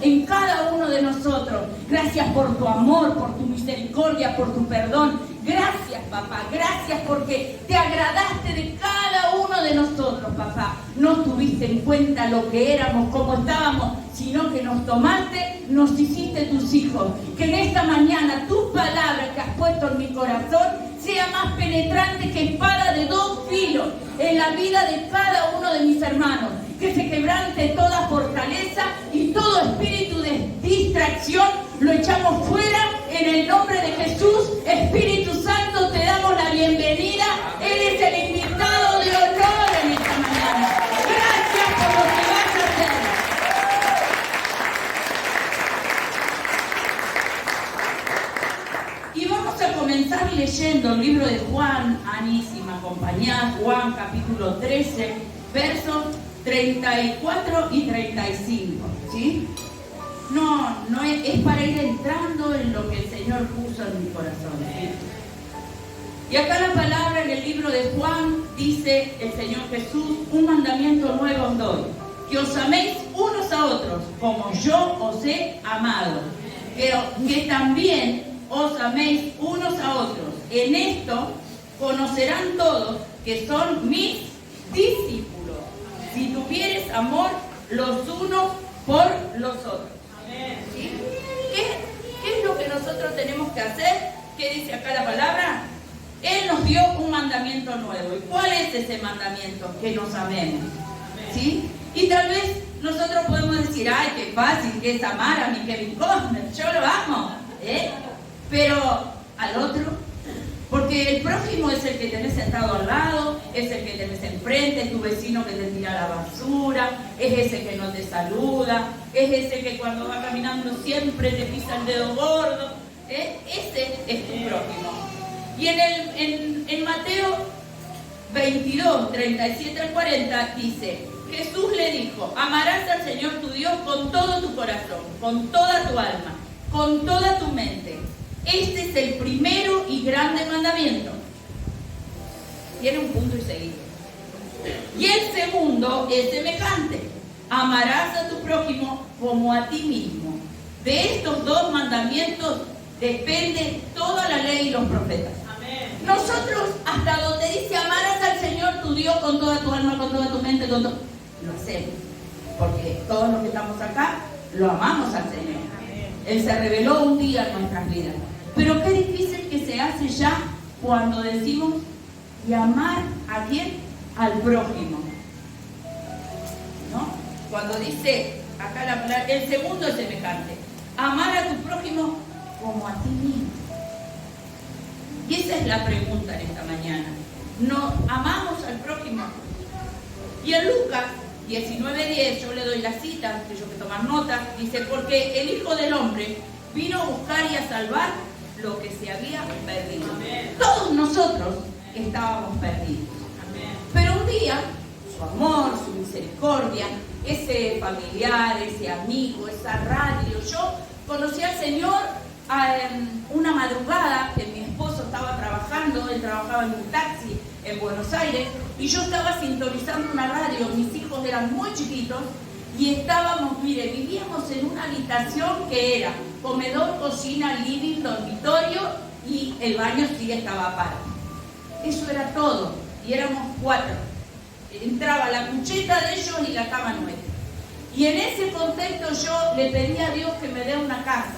en cada uno de nosotros. Gracias por tu amor, por tu misericordia, por tu perdón. Gracias, papá. Gracias porque te agradaste de cada uno de nosotros, papá. No tuviste en cuenta lo que éramos, cómo estábamos, sino que nos tomaste, nos hiciste tus hijos. Que en esta mañana tu palabra que has puesto en mi corazón sea más penetrante que espada de dos filos en la vida de cada uno de mis hermanos. Que se quebrante toda fortaleza y todo espíritu de distracción lo echamos fuera en el nombre de Jesús. Espíritu Santo, te damos la bienvenida. Eres el invitado de honor en esta mañana. Gracias por lo que vas a hacer. Y vamos a comenzar leyendo el libro de Juan. Ani, si me acompañás, Juan capítulo 13, versos 34 y 35, ¿sí? No es para ir entrando en lo que el Señor puso en mi corazón, ¿sí? Y acá la palabra en el libro de Juan dice el Señor Jesús: un mandamiento nuevo os doy, que os améis unos a otros, como yo os he amado, que también os améis unos a otros. En esto conocerán todos que son mis discípulos, si tuvieres amor los unos por los otros. ¿Sí? ¿Qué es lo que nosotros tenemos que hacer? ¿Qué dice acá la palabra? Él nos dio un mandamiento nuevo. ¿Y cuál es ese mandamiento? Que nos amemos. ¿Sí? Y tal vez nosotros podemos decir: ay, qué fácil que es amar a mi Kevin Costner, yo lo amo, pero al otro, porque el prójimo es el que tenés sentado al lado, es el que tenés enfrente, es tu vecino que te tira la basura, es ese que no te saluda, es ese que cuando va caminando siempre te pisa el dedo gordo, ese es tu prójimo. Y en Mateo 22, 37 al 40 dice: Jesús le dijo: amarás al Señor tu Dios con todo tu corazón, con toda tu alma, con toda tu mente. Este es el primero y grande mandamiento. Tiene un punto y seguido. Y el segundo es semejante: amarás a tu prójimo como a ti mismo. De estos dos mandamientos depende toda la ley y los profetas. Amén. Nosotros, hasta donde dice amarás al Señor tu Dios con toda tu alma, con toda tu mente, con todo, lo hacemos. Porque todos los que estamos acá lo amamos al Señor. Él se reveló un día en nuestras vidas. Pero qué difícil que se hace ya cuando decimos: y amar a quién? Al prójimo, ¿no? Cuando dice acá la palabra, el segundo es semejante: amar a tu prójimo como a ti mismo. Y esa es la pregunta en esta mañana. ¿No amamos al prójimo? Y en Lucas 19:10, yo le doy la cita, que yo que tomar nota, dice: porque el Hijo del Hombre vino a buscar y a salvar lo que se había perdido. Amén. Todos nosotros estábamos perdidos. Amén. Pero un día, su amor, su misericordia, ese familiar, ese amigo, esa radio. Yo conocí al Señor una madrugada que mi esposo estaba trabajando, él trabajaba en un taxi en Buenos Aires, y yo estaba sintonizando una radio. Mis hijos eran muy chiquitos y estábamos, mire, vivíamos en una habitación que era comedor, cocina, living, dormitorio, y el baño sí estaba aparte. Eso era todo, y éramos 4. Entraba la cucheta de ellos y la cama nuestra. Y en ese contexto yo le pedí a Dios que me dé una casa,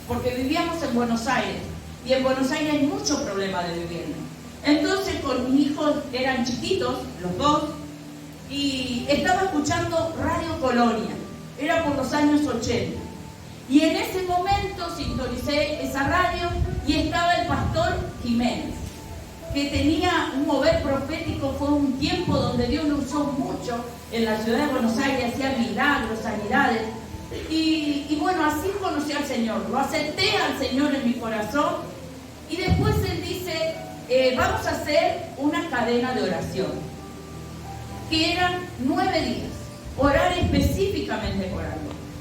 porque vivíamos en Buenos Aires, y en Buenos Aires hay mucho problema de vivienda. Entonces con mis hijos, eran chiquitos, los dos, y estaba escuchando Radio Colonia, era por los años 80. Y en ese momento sintonicé esa radio y estaba el pastor Jiménez, que tenía un mover profético. Fue un tiempo donde Dios lo usó mucho en la ciudad de Buenos Aires, hacía milagros, sanidades. Y bueno, así conocí al Señor, lo acepté al Señor en mi corazón. Y después Él dice: vamos a hacer una cadena de oración, que eran 9 días, orar específicamente por algo.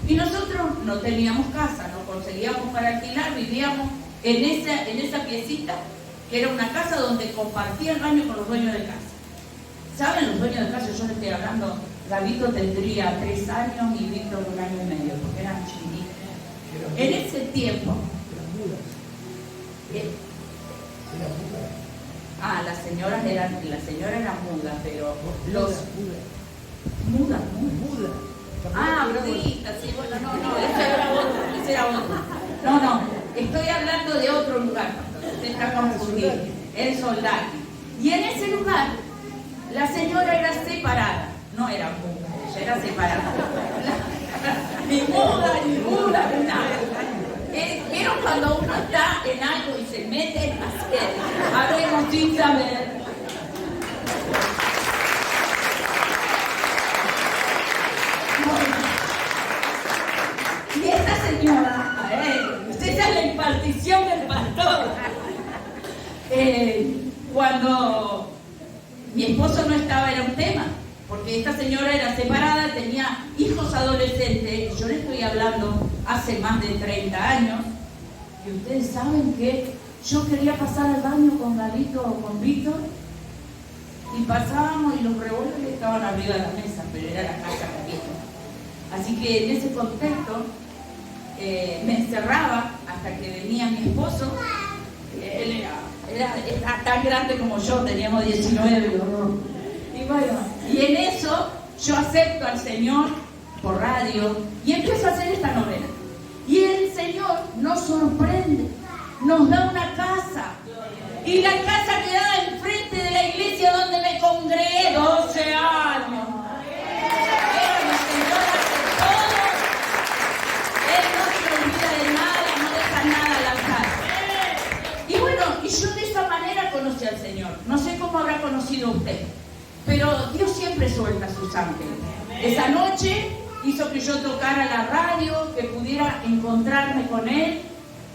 Y nosotros no teníamos casa, no conseguíamos para alquilar, vivíamos en esa piecita, que era una casa donde compartía el baño con los dueños de casa. ¿Saben los dueños de casa? Yo les estoy hablando Gabito tendría 3 años y Víctor 1 año y medio, porque eran chiquitos. En ese tiempo... la señora era muda, pero los... Muda. Budista, sí, bueno, no, ese era otro. No, estoy hablando de otro lugar, usted está confundido, el soldado. Y en ese lugar, la señora era separada, no era muda, ella era separada. Ni muda, ni nada. ¿Vieron cuando uno está en algo y se mete en hacer? Hablemos sin saber. Y esta señora, usted sabe la impartición del pastor. Cuando mi esposo no estaba, era un tema, porque esta señora era separada, tenía hijos adolescentes. Yo le estoy hablando hace más de 30 años. Y ustedes saben que yo quería pasar al baño con Gabito o con Víctor, y pasábamos y los revólveres estaban arriba de la mesa, pero era la casa de Gabito. Así que en ese contexto me encerraba hasta que venía mi esposo. Él era tan grande como yo, teníamos 19, ¿no? Y bueno, y en eso yo acepto al Señor por radio y empiezo a hacer esta novena. Y el Señor nos sorprende, nos da una casa. Y la casa quedaba enfrente de la iglesia donde me congregué 12 años. Era mi Señor hace todo. Él no se olvida de nada, no deja nada al azar. Y bueno, y yo de esa manera conocí al Señor. No sé cómo habrá conocido usted, pero Dios siempre suelta a sus ángeles. Esa noche hizo que yo tocara la radio, que pudiera encontrarme con Él.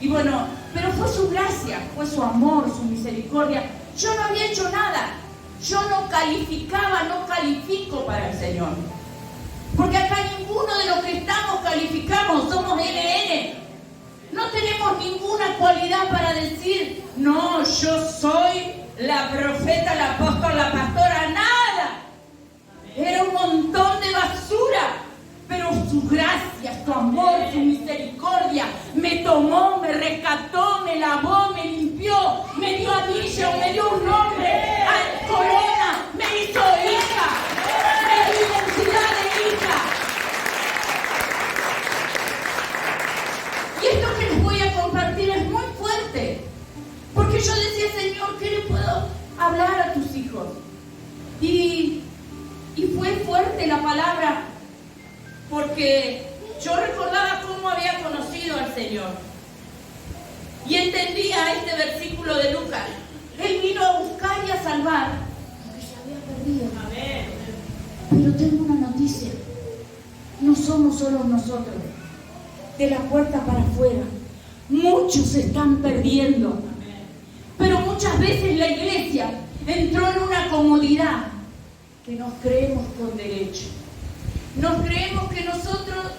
Y bueno, pero fue su gracia, fue su amor, su misericordia. Yo no había hecho nada. Yo no califico para el Señor. Porque acá ninguno de los que estamos calificamos, somos NN. No tenemos ninguna cualidad para decir, no, yo soy la profeta, la apóstol, la pastora, nada. Era un montón de basura. Pero su gracia, su amor, su misericordia me tomó, me rescató, me lavó, me limpió, me dio anillo, me dio un nombre, corona, me hizo hija, me dio identidad de hija. Y esto que les voy a compartir es muy fuerte, porque yo decía, Señor, ¿qué le puedo hablar a tus hijos? Y fue fuerte la palabra, porque yo recordaba cómo había conocido al Señor. Y entendía este versículo de Lucas. Él vino a buscar y a salvar lo que se había perdido. Amén. Pero tengo una noticia. No somos solo nosotros. De la puerta para afuera, muchos se están perdiendo. Amén. Pero muchas veces la iglesia entró en una comodidad que nos creemos con derecho. Nos creemos que nosotros,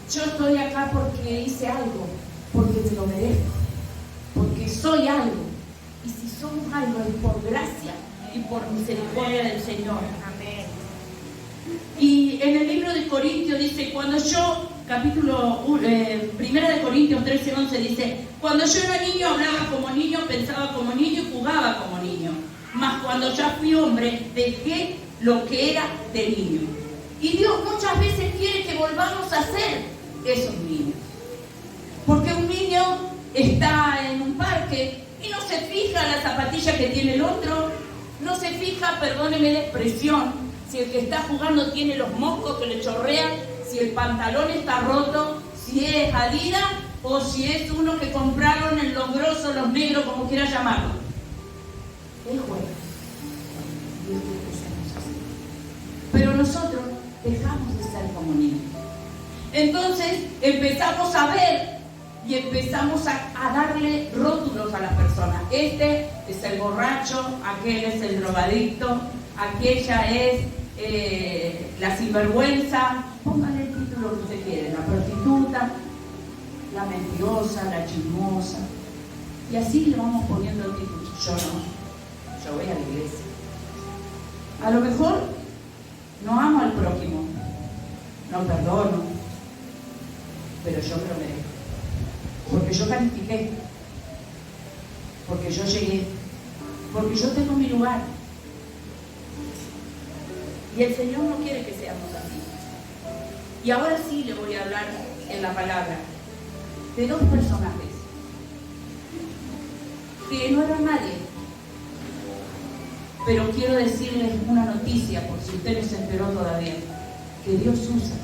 yo estoy acá porque hice algo, porque me lo merezco, porque soy algo. Y si somos algo es por gracia y por misericordia del Señor. Amén. Y en el libro de Corintios dice, cuando yo, capítulo 1 de Corintios 13:11 dice, cuando yo era niño hablaba como niño, pensaba como niño y jugaba como niño. Mas cuando ya fui hombre, dejé lo que era de niño. Y Dios muchas veces quiere que volvamos a ser esos niños. Porque un niño está en un parque y no se fija la zapatilla que tiene el otro, no se fija, perdóneme la expresión, si el que está jugando tiene los moscos que le chorrean, si el pantalón está roto, si es Adidas o si es uno que compraron en los grosos, los negros, como quiera llamarlo. Él juega. Dios quiere que seamos así. Pero nosotros dejamos de ser como niños. Entonces empezamos a ver y empezamos a darle rótulos a las personas. Este es el borracho, aquel es el drogadicto, aquella es la sinvergüenza. Pónganle el título que usted quiere, la prostituta, la mentirosa, la chismosa. Y así le vamos poniendo el título. Yo no, yo voy a la iglesia. A lo mejor no amo al prójimo, no perdono, pero yo me lo merezco. Porque yo califiqué, porque yo llegué, porque yo tengo mi lugar. Y el Señor no quiere que seamos así. Y ahora sí le voy a hablar en la palabra de dos personajes que no eran nadie. Pero quiero decirles una noticia, por si usted no se enteró todavía, que Dios usa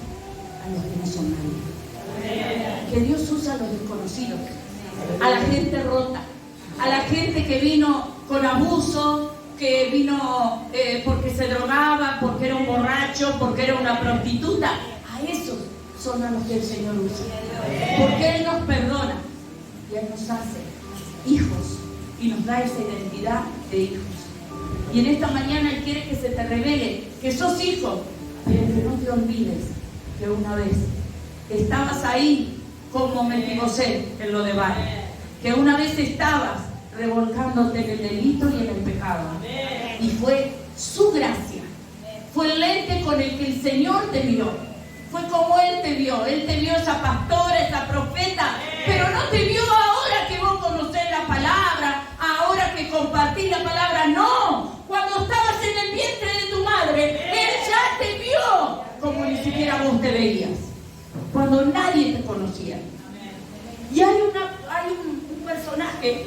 a los que no son nadie. Que Dios usa a los desconocidos, a la gente rota, a la gente que vino con abuso, que vino porque se drogaba, porque era un borracho, porque era una prostituta. A esos son a los que el Señor usa. Porque Él nos perdona y Él nos hace hijos y nos da esa identidad de hijos. Y en esta mañana Él quiere que se te revele que sos hijo, pero que no te olvides que una vez estabas ahí como Mefiboset en Lodebar, que una vez estabas revolcándote en el delito y en el pecado. Y fue su gracia, fue el lente con el que el Señor te vio, fue como Él te vio esa pastora, esa profeta, pero no te vio ahora que vos conocés la palabra, ahora que compartís la palabra, no. Cuando estabas en el vientre de tu madre, Él ya te vio como ni siquiera vos te veías, cuando nadie te conocía. Y hay un personaje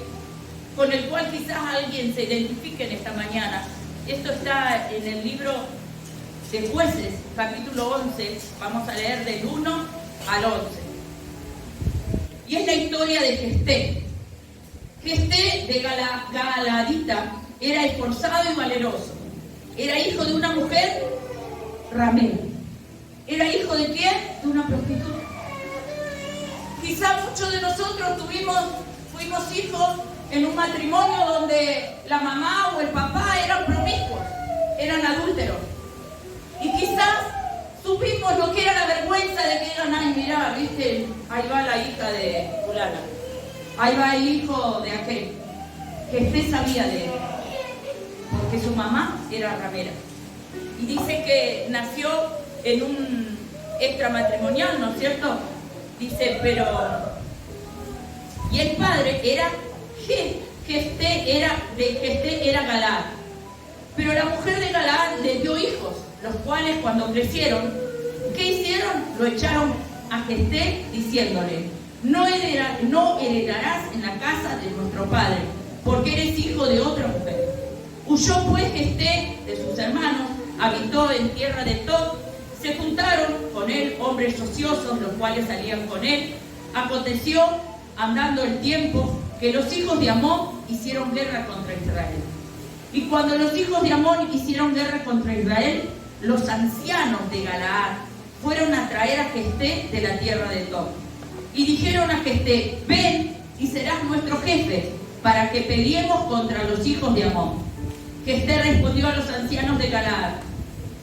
con el cual quizás alguien se identifique en esta mañana. Esto está en el libro de Jueces, capítulo 11, vamos a leer del 1 al 11. Y es la historia de Jefté. Jefté de Galadita era esforzado y valeroso. Era hijo de una mujer ramera. ¿Era hijo de quién? De una prostituta. Quizá muchos de nosotros fuimos hijos en un matrimonio donde la mamá o el papá eran promiscuos, eran adúlteros. Y quizás supimos lo que era la vergüenza de que digan, ay, mirá, viste, ahí va la hija de fulana, ahí va el hijo de aquel. Que usted sabía de él, porque su mamá era ramera. Y dice que nació en un extramatrimonial, ¿no es cierto? Dice, pero... Y el padre era Jefté era Galaad. Pero la mujer de Galaad le dio hijos, los cuales cuando crecieron, ¿qué hicieron? Lo echaron a Jefté diciéndole, no heredarás en la casa de nuestro padre, porque eres hijo de otra mujer. Huyó pues Jefté de sus hermanos, habitó en tierra de Tob. Se juntaron con él hombres ociosos, los cuales salían con él. Aconteció, andando el tiempo, que los hijos de Amón hicieron guerra contra Israel. Y cuando los hijos de Amón hicieron guerra contra Israel, los ancianos de Galaad fueron a traer a Jefté de la tierra de Tob. Y dijeron a Jefté, ven y serás nuestro jefe, para que peleemos contra los hijos de Amón. Jefté respondió a los ancianos de Galaad,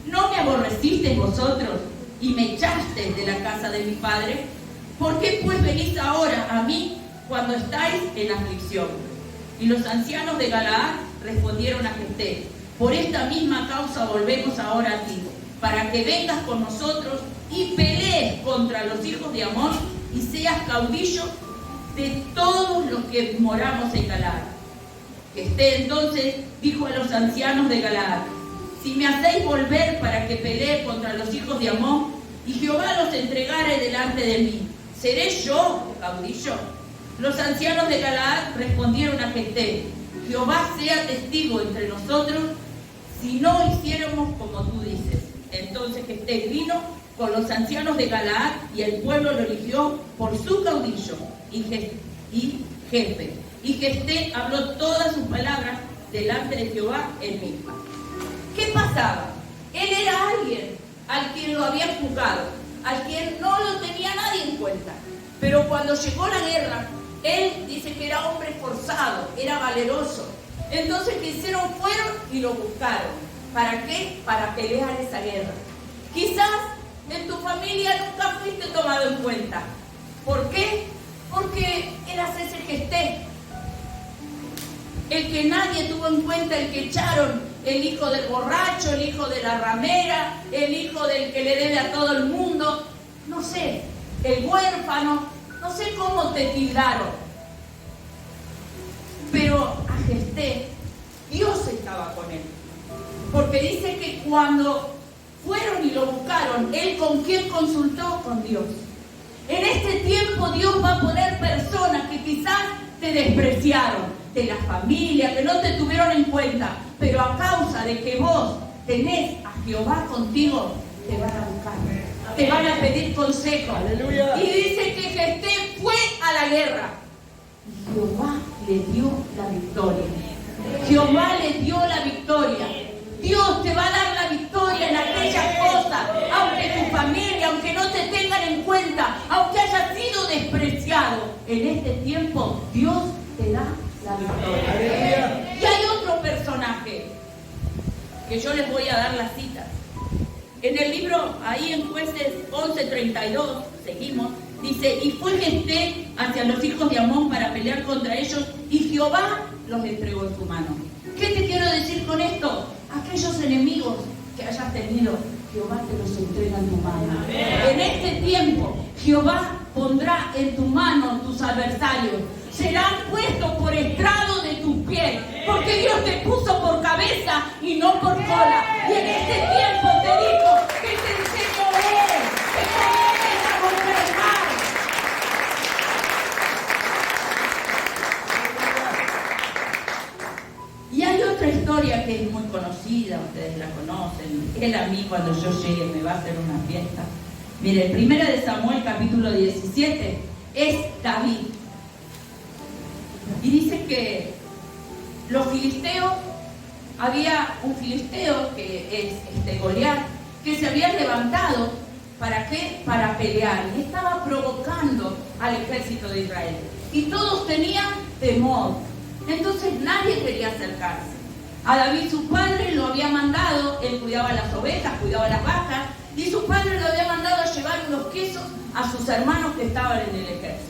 ¿no me aborrecisteis vosotros y me echasteis de la casa de mi padre? ¿Por qué pues venís ahora a mí cuando estáis en aflicción? Y los ancianos de Galaad respondieron a Jefté, por esta misma causa volvemos ahora a ti, para que vengas con nosotros y pelees contra los hijos de Amón y seas caudillo de todos los que moramos en Galaad. Jefté entonces dijo a los ancianos de Galaad, si me hacéis volver para que pelee contra los hijos de Amón y Jehová los entregare delante de mí, ¿seré yo caudillo? Los ancianos de Galaad respondieron a Jefté, Jehová sea testigo entre nosotros si no hiciéramos como tú dices. Entonces Jefté vino con los ancianos de Galaad y el pueblo lo eligió por su caudillo y jefe. Y Jefté habló todas sus palabras delante de Jehová en Mizpa. ¿Qué pasaba? Él era alguien al quien lo habían juzgado, al quien no lo tenía nadie en cuenta. Pero cuando llegó la guerra, él dice que era hombre esforzado, era valeroso. Entonces, ¿qué hicieron? Fueron y lo buscaron. ¿Para qué? Para pelear esa guerra. Quizás en tu familia nunca fuiste tomado en cuenta. ¿Por qué? Porque eras ese Jefté, el que nadie tuvo en cuenta, el que echaron, el hijo del borracho, el hijo de la ramera, el hijo del que le debe a todo el mundo, no sé, el huérfano, no sé cómo te tildaron. Pero a Jefté, Dios estaba con él. Porque dice que cuando fueron y lo buscaron, él ¿con quién consultó? Con Dios. En este tiempo Dios va a poner personas que quizás te despreciaron, de la familia, que no te tuvieron en cuenta, pero a causa de que vos tenés a Jehová contigo, te van a buscar, te van a pedir consejo. Aleluya. Y dice que Jefté fue a la guerra y Jehová le dio la victoria. Jehová le dio la victoria. Dios te va a dar la victoria en aquellas cosas, aunque tu familia, aunque no te tengan en cuenta, aunque hayas sido despreciado. En este tiempo Dios te da la victoria. Y hay otro personaje que yo les voy a dar las citas. En el libro, ahí en Jueces 11:32, seguimos, dice: y fue Jefté hacia los hijos de Amón para pelear contra ellos, y Jehová los entregó en su mano. ¿Qué te quiero decir con esto? Aquellos enemigos que hayas tenido, Jehová te los entrega en tu mano. En este tiempo, Jehová pondrá en tu mano tus adversarios. Serán puestos por estrado de tus pies, porque Dios te puso por cabeza y no por cola. Y en este tiempo te dijo que te enseñó Él, que comiences a gobernar. Y hay otra historia que es muy conocida, ustedes la conocen. Él a mí cuando yo llegue me va a hacer una fiesta. Miren, 1 de Samuel capítulo 17 es David. Y dice que los filisteos, había un filisteo que es Goliat, que se había levantado, ¿para qué? Para pelear, y estaba provocando al ejército de Israel. Y todos tenían temor, entonces nadie quería acercarse. A David su padre lo había mandado, él cuidaba las ovejas, cuidaba las vacas, y su padre lo había mandado a llevar unos quesos a sus hermanos que estaban en el ejército.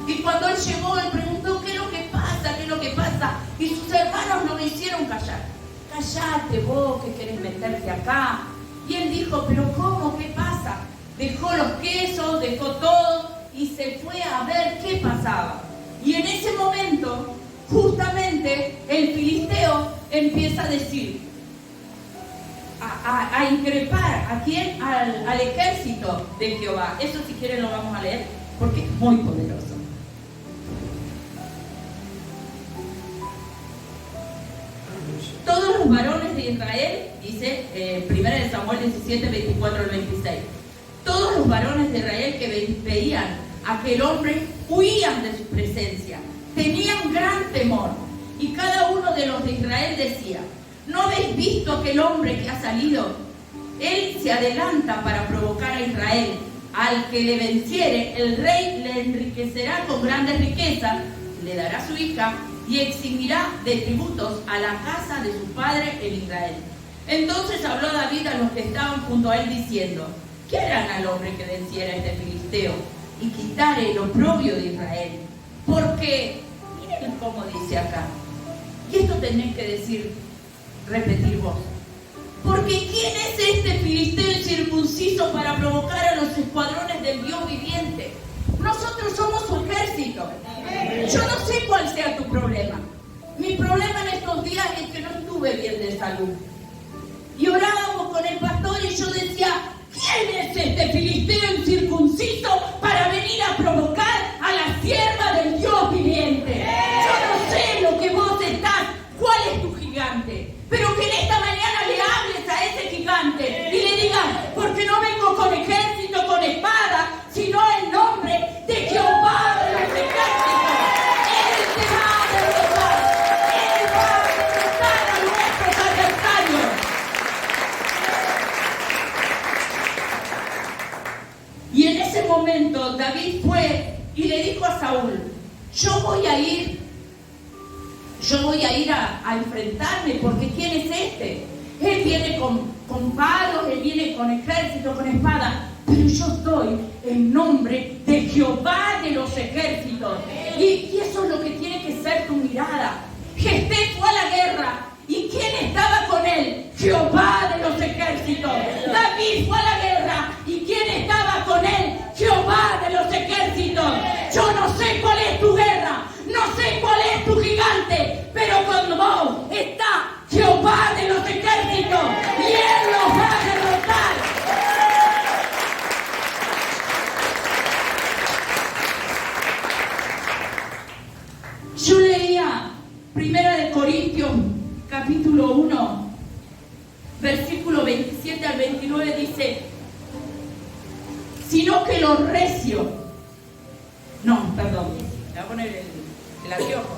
Y cuando él llegó, él preguntó: ¿qué es lo que pasa? ¿Qué es lo que pasa? Y sus hermanos no le hicieron callar. Callate vos que querés meterte acá. Y él dijo: ¿pero cómo? ¿Qué pasa? Dejó los quesos, dejó todo y se fue a ver qué pasaba. Y en ese momento, justamente, el filisteo empieza a decir, a increpar ¿a quién? Al ejército de Jehová. Eso, si quieren, lo vamos a leer porque es muy poderoso. Todos los varones de Israel, dice 1 de Samuel 17, 24 al 26, todos los varones de Israel que veían a aquel hombre huían de su presencia, tenían gran temor, y cada uno de los de Israel decía: ¿no habéis visto aquel hombre que ha salido? Él se adelanta para provocar a Israel. Al que le venciere, el rey le enriquecerá con grandes riquezas, le dará su hija y eximirá de tributos a la casa de su padre en Israel. Entonces habló David a los que estaban junto a él diciendo: ¿qué harán al hombre que venciera a este filisteo y quitare el oprobio de Israel? Porque, miren cómo dice acá, y esto tenéis que decir, repetir vos. Porque ¿quién es este filisteo incircunciso para provocar a los escuadrones del Dios viviente? Nosotros somos su ejército. Yo no sé cuál sea tu problema. Mi problema en estos días es que no estuve bien de salud. Y orábamos con el pastor y yo decía: ¿quién es este filisteo incircunciso para venir a provocar a la sierva del Dios viviente? Yo no sé lo que vos estás, cuál es tu gigante, pero que en esta mañana le hables a ese gigante y le digas: porque no vengo con ejército, con espada, sino en nombre de Jehová de los ejércitos. Él te va a derrotar, Él va a derrotar a nuestros adversarios. Y en ese momento David fue y le dijo a Saúl: yo voy a ir a enfrentarme, porque ¿quién es este? Él viene con palos, él viene con ejército, con espada, pero yo estoy en nombre de Jehová de los ejércitos. Y eso es lo que tiene que ser tu mirada. Jefté fue a la guerra. ¿Y quién estaba con él? Jehová de los ejércitos. David fue a la guerra. ¿Y quién estaba con él? Jehová de los ejércitos. Yo no sé cuál es tu guerra, no sé cuál es tu gigante, pero con vos está Jehová de los ejércitos y Él los va a derrotar. Yo leía 1 Corintios capítulo 1, versículo 27 al 29, dice: sino que lo recio, voy a poner el anteojo,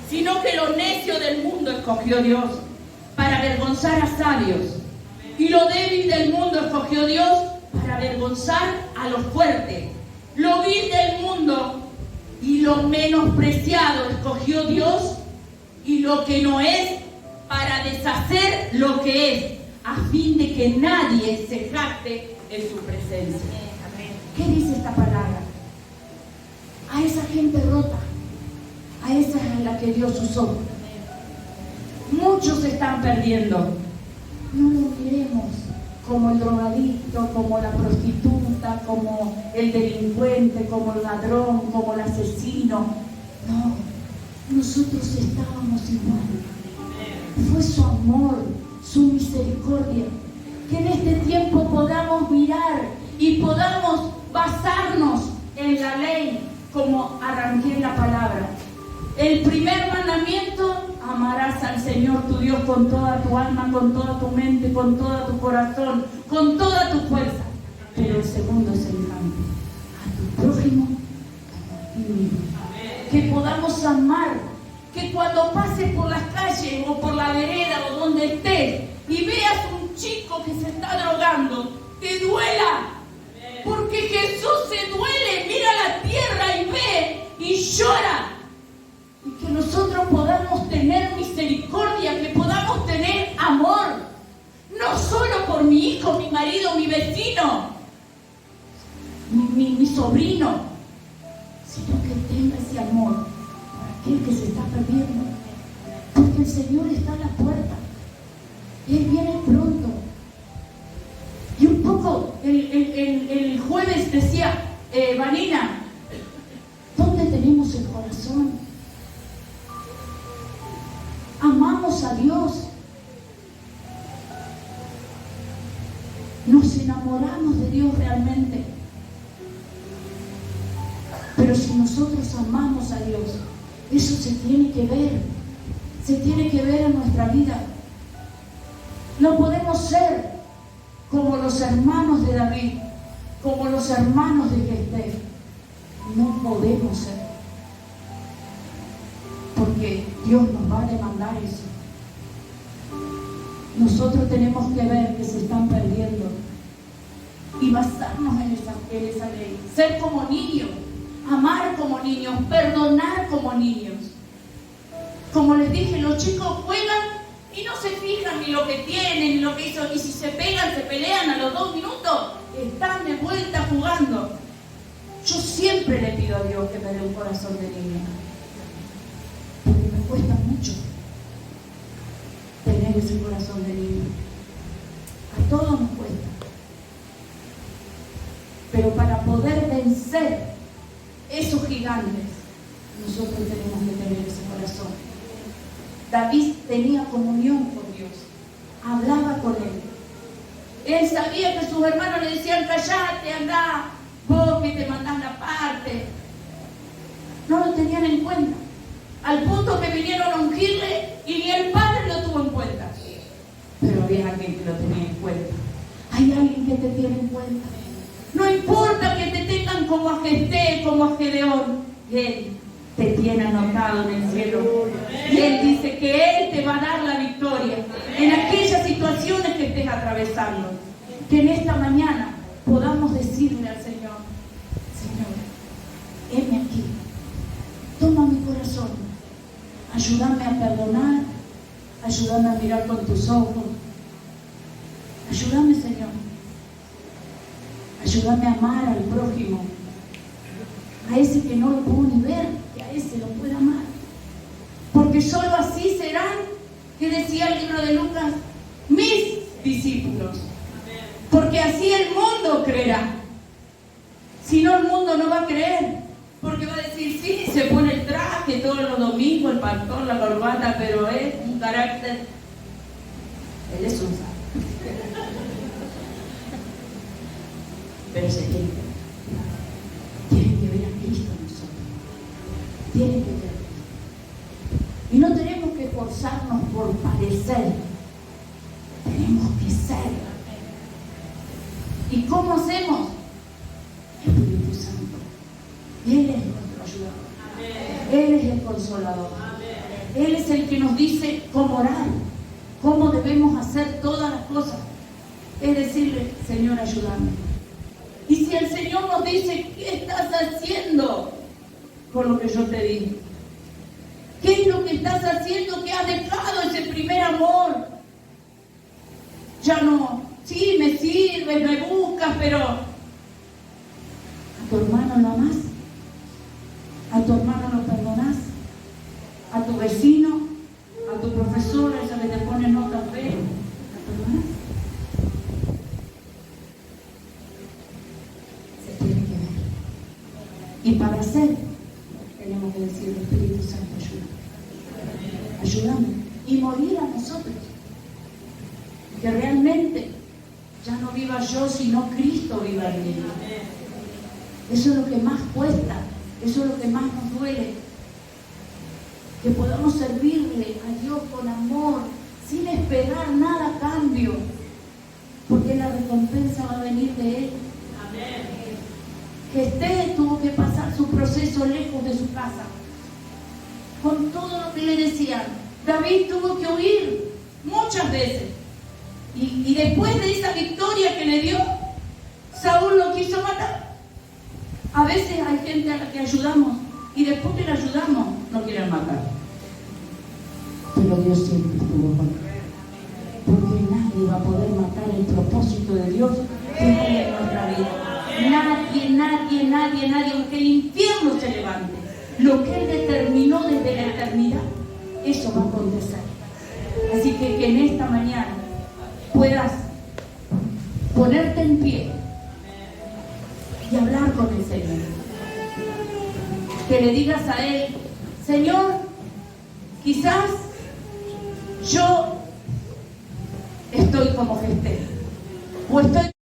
sino que lo necio del mundo escogió Dios para avergonzar a sabios, y lo débil del mundo escogió Dios para avergonzar a los fuertes. Lo vil del mundo y lo menospreciado escogió Dios, y lo que no es, para deshacer lo que es, a fin de que nadie se jacte en su presencia. ¿Qué dice esta palabra? A esa gente rota, a esa es la que Dios usó. Muchos se están perdiendo. No lo miremos como el drogadicto, como la prostituta, como el delincuente, como el ladrón, como el asesino. No, nosotros estábamos igual. Fue su amor, su misericordia, que en este tiempo podamos mirar y podamos basarnos en la ley, como arranqué en la palabra. El primer mandamiento: amarás al Señor tu Dios con toda tu alma, con toda tu mente, con todo tu corazón, con toda tu fuerza. Pero el segundo es semejante: a tu prójimo como a ti mismo. Que podamos amar, que cuando pases por las calles o por la vereda o donde estés y veas un chico que se está drogando, te duela. Porque Jesús se duele, mira la tierra y ve y llora. Y que nosotros podamos tener misericordia, que podamos tener amor, no solo por mi hijo, mi marido, mi vecino, mi sobrino, sino que tenga ese amor para aquel que se está perdiendo. Porque el Señor está a la puerta, Él viene pronto. Y un poco, el jueves decía Vanina, ¿dónde tenemos el corazón? Amamos a Dios, nos enamoramos de Dios realmente. Pero si nosotros amamos a Dios, eso se tiene que ver en nuestra vida. No podemos ser como los hermanos de David, como los hermanos de Jefté. No podemos ser, porque Dios nos va a demandar eso. Nosotros tenemos que ver que se están perdiendo y basarnos en esa ley. Ser como niños, amar como niños, perdonar como niños. Como les dije, los chicos juegan y no se fijan ni lo que tienen, ni lo que hizo. Y si se pegan, se pelean a los 2 minutos, están de vuelta jugando. Yo siempre le pido a Dios que me dé un corazón de niño, porque me cuesta mucho tener ese corazón de niño. A todos nos cuesta. Pero para poder vencer esos gigantes, nosotros tenemos que tener ese corazón. David tenía comunión con Dios, hablaba con Él. Él sabía que sus hermanos le decían: callate, andá, vos que te mandás la parte. No lo tenían en cuenta, al punto que vinieron a ungirle y ni el padre lo tuvo en cuenta. Pero había alguien que lo tenía en cuenta. Hay alguien que te tiene en cuenta. No importa que te tengan como a Jefté, como a Gedeón, Él te tiene anotado en el cielo. Y Él dice que Él te va a dar la victoria en aquellas situaciones que estés atravesando. Que en esta mañana podamos decirle al Señor: Señor, heme aquí, toma mi corazón, ayúdame a perdonar, ayúdame a mirar con tus ojos, ayúdame, Señor, ayúdame a amar al prójimo, a ese que no lo puedo ni ver, que a ese lo pueda amar, porque solo así serán ¿Qué decía el libro de Lucas? Mis discípulos. Porque así el mundo creerá. Si no, el mundo no va a creer. Porque va a decir, sí, se pone el traje todos los domingos, el pastor, la corbata, pero es un carácter. Él es un santo. Pero se tiene que ver a Cristo en nosotros. Tienen que ver a Cristo. Y no tenemos que esforzarnos por parecer. Tenemos que ser. ¿Y cómo hacemos? Espíritu Santo. Él es nuestro ayudador. Él es el consolador. Él es el que nos dice cómo orar, cómo debemos hacer todas las cosas. Es decirle, Señor, ayúdame. Y si el Señor nos dice, ¿qué estás haciendo con lo que yo te di? ¿Qué es lo que estás haciendo que has dejado ese primer amor? Ya no, sí, me sirves, me buscas, pero ¿a tu hermano lo amás? ¿A tu hermano lo perdonás? ¿A tu vecino? ¿A tu profesora, esa que te pone notas feas? ¿La perdonás? Se tiene que ver. Y para hacer, tenemos que decir, Espíritu Santo, ayúdame. Ayúdame. Y morir a nosotros. Que realmente ya no viva yo, sino Cristo viva en mí. Eso es lo que más cuesta, eso es lo que más nos duele. Que podamos servirle a Dios con amor, sin esperar nada a cambio, porque la recompensa va a venir de Él. Que Estés tuvo que pasar su proceso lejos de su casa, con todo lo que le decían. David tuvo que huir muchas veces. Y después de esa victoria que le dio, Saúl lo quiso matar. A veces hay gente a la que ayudamos y después que la ayudamos no quieren matar. Pero Dios siempre estuvo con él. Porque nadie va a poder matar el propósito de Dios que hay en nuestra vida. Nadie, aunque el infierno se levante, lo que Él determinó desde la eternidad, eso va a acontecer. Así que en esta mañana puedas ponerte en pie y hablar con el Señor. Que le digas a Él, Señor, quizás yo estoy como Gesté, o estoy